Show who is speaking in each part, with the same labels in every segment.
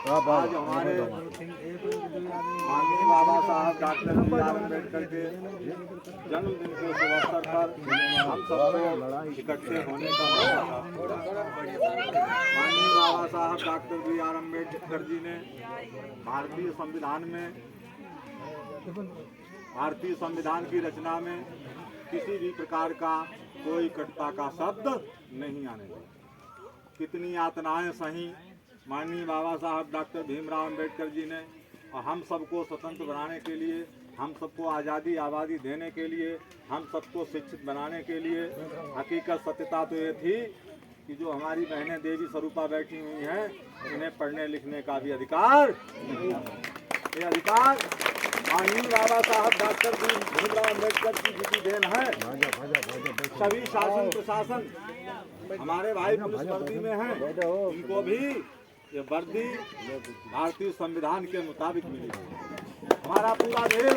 Speaker 1: आज हमारे माननीय बाबा साहब डॉक्टर BR अम्बेडकर के जन्मदिन के शुभ अवसर पर हम सबको इकट्ठे होने का मौका प्राप्त हुआ। माननीय बाबा साहब डॉक्टर BR अम्बेडकर जी ने भारतीय संविधान की रचना में किसी भी प्रकार का कोई कटुता का शब्द नहीं आने दिया। कितनी यातनाएं सही माननीय बाबा साहब डॉक्टर भीमराव अम्बेडकर जी ने, और हम सबको स्वतंत्र बनाने के लिए, हम सबको आज़ादी आबादी देने के लिए, हम सबको शिक्षित बनाने के लिए। हकीकत सत्यता तो ये थी कि जो हमारी बहनें देवी स्वरूपा बैठी हुई हैं, इन्हें पढ़ने लिखने का भी अधिकार नहीं है। ये अधिकार माननीय बाबा साहब डॉक्टर भीमराव अम्बेडकर की जी की देन है। सभी शासन प्रशासन हमारे भाई पुलिस वर्दी में हैं, इनको भी ये वर्दी भारतीय संविधान के मुताबिक मिली है। हमारा पूरा देश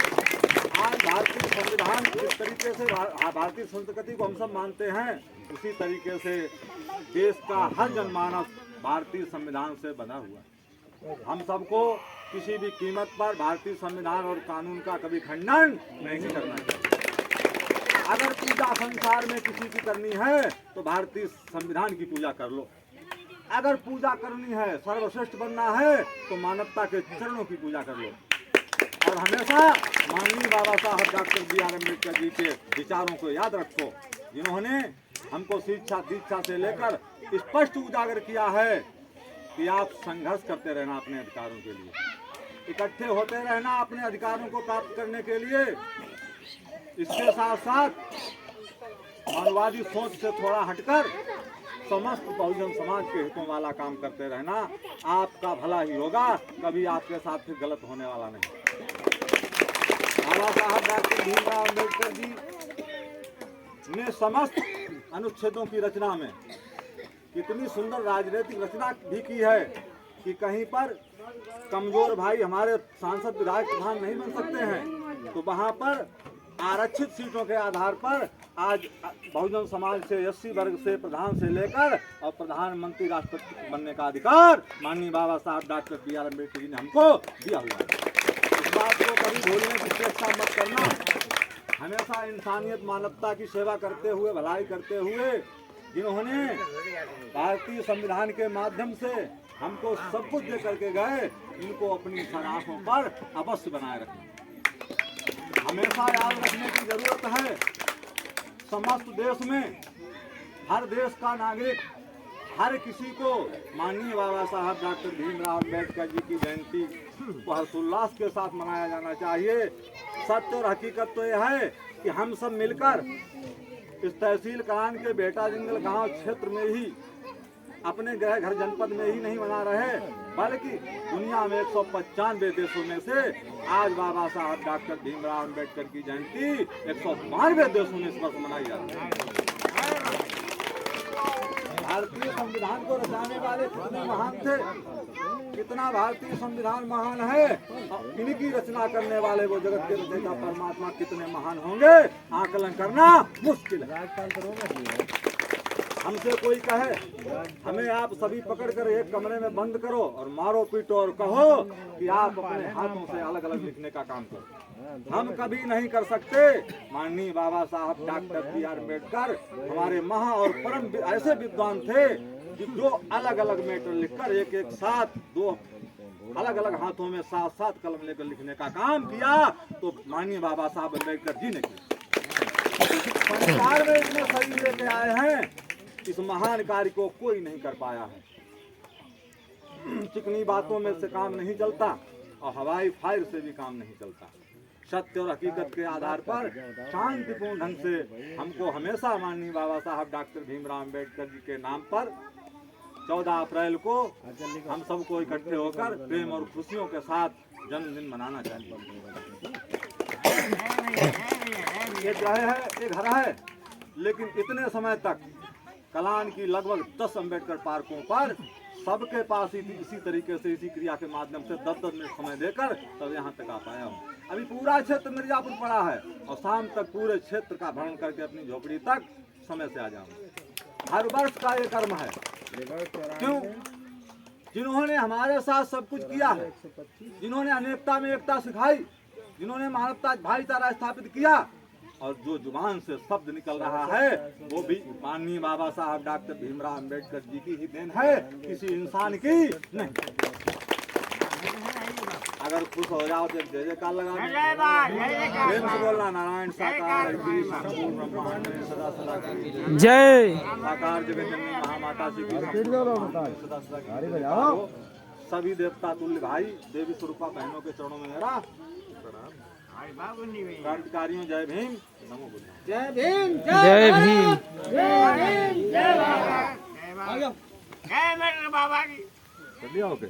Speaker 1: आज भारतीय संविधान जिस तरीके से भारतीय संस्कृति को हम सब मानते हैं, उसी तरीके से देश का हर जनमानस भारतीय संविधान से बना हुआ है। हम सबको किसी भी कीमत पर भारतीय संविधान और कानून का कभी खंडन नहीं करना चाहिए। अगर पूजा संसार में किसी की करनी है तो भारतीय संविधान की पूजा कर लो। अगर पूजा करनी है, सर्वश्रेष्ठ बनना है, तो मानवता के चरणों की पूजा कर लो। और हमेशा माननीय बाबा साहब डॉक्टर BR अम्बेडकर जी के विचारों को याद रखो, जिन्होंने हमको शिक्षा दीक्षा से लेकर स्पष्ट उजागर किया है कि आप संघर्ष करते रहना अपने अधिकारों के लिए, इकट्ठे होते रहना अपने अधिकारों को प्राप्त करने के लिए। इसके साथ साथ मानववादी सोच से थोड़ा हटकर समस्त बहुजन समाज के हितों वाला काम करते रहना। आपका भला ही होगा, कभी आपके साथ फिर गलत होने वाला नहीं। बाबा साहब डॉक्टर भीमराव अम्बेडकर जी ने समस्त अनुच्छेदों की रचना में कितनी सुंदर राजनीतिक रचना भी की है कि कहीं पर कमजोर भाई हमारे सांसद विधायक प्रधान नहीं बन सकते हैं, तो वहाँ पर आरक्षित सीटों के आधार पर आज बहुजन समाज से SC वर्ग से प्रधान से लेकर और प्रधानमंत्री राष्ट्रपति बनने का अधिकार माननीय बाबा साहब डॉक्टर BR अम्बेडकर जी ने हमको दिया हुआ है। इस बात को कभी भूलने की चेष्टा मत करना। हमेशा इंसानियत मानवता की सेवा करते हुए, भलाई करते हुए, जिन्होंने भारतीय संविधान के माध्यम से हमको सब कुछ दे करके गए, इनको अपनी सराहों पर अवश्य बनाए रखना। हमेशा याद रखने की जरूरत है, समस्त देश में हर देश का नागरिक, हर किसी को माननीय बाबा साहब डॉक्टर भीमराव अम्बेडकर जी की जयंती को हर्षोल्लास के साथ मनाया जाना चाहिए। सत्य और हकीकत तो यह है कि हम सब मिलकर इस तहसील कलान के बेटा जंगल गांव क्षेत्र में ही, अपने गृह घर जनपद में ही नहीं मना रहे, बल्कि दुनिया में 195 देशों में से आज बाबा साहब डॉक्टर भीमराव अम्बेडकर की जयंती 192 देशों में इस वर्ष मनाई जाती है। भारतीय संविधान को रचाने वाले कितने महान थे, कितना भारतीय संविधान महान है, और इनकी रचना करने वाले वो जगत के रचयिता परमात्मा कितने महान होंगे, आकलन करना मुश्किल है। हमसे कोई कहे हमें आप सभी पकड़कर एक कमरे में बंद करो और मारो पीटो और कहो कि आप अपने हाथों से अलग अलग लिखने का काम करो, हम कभी नहीं कर सकते। माननीय बाबा साहब डॉक्टर BR अम्बेडकर हमारे महा और परम ऐसे विद्वान थे जो अलग अलग मैटर लिखकर एक एक साथ दो अलग अलग हाथों में 7-7 कलम लेकर लिखने का काम किया, तो माननीय बाबा साहब अम्बेडकर जी ने किया। संसार में इतने सही लेके आए हैं, इस महान कार्य को कोई नहीं कर पाया है। चिकनी बातों में से काम नहीं चलता और हवाई फायर से भी काम नहीं चलता। सत्य और हकीकत के आधार पर शांतिपूर्ण ढंग से हमको हमेशा माननीय बाबा साहब डॉक्टर भीमराव अम्बेडकर जी के नाम पर 14 अप्रैल को हम सबको इकट्ठे होकर प्रेम और खुशियों के साथ जन्मदिन मनाना चाहिए। ये जगह है, ये घर है, लेकिन इतने समय तक कलान की लगभग 10 अम्बेडकर पार्कों पर सबके पास ही इसी तरीके से इसी क्रिया के माध्यम से 10-10 मिनट समय देकर तब यहाँ तक आ पाया हूँ। अभी पूरा क्षेत्र मिर्जापुर पड़ा है और शाम तक पूरे क्षेत्र का भ्रमण करके अपनी झोपड़ी तक समय से आ जाऊँ। हर वर्ष का ये कर्म है। क्यों? जिन्होंने हमारे साथ सब कुछ किया है, जिन्होंने अनेकता में एकता सिखाई, जिन्होंने मानवता भाईचारा स्थापित किया, और जो जुबान से शब्द निकल रहा है वो भी माननीय बाबा साहब डॉक्टर भीमराव अंबेडकर जी की ही देन है, किसी इंसान की नहीं। अगर खुश हो जाओ तो जय जयकार लगा प्रेम से बोलना, नारायण साकार की संपूर्ण ब्रह्मांड में सदा सदा की
Speaker 2: जय।
Speaker 1: साकार जगतजननी महामाता जी की सदा सदा की। सभी देवता तुल्य भाई देवी स्वरूपा बहनों के चरणों में मेरा क्रांतिकारियों जय भीम, नमो बुद्धाय।
Speaker 3: जय भीम,
Speaker 2: जय भीम।
Speaker 3: जय भीम, जय भारत, जय मेरे बाबा की।
Speaker 1: चलिए ओके।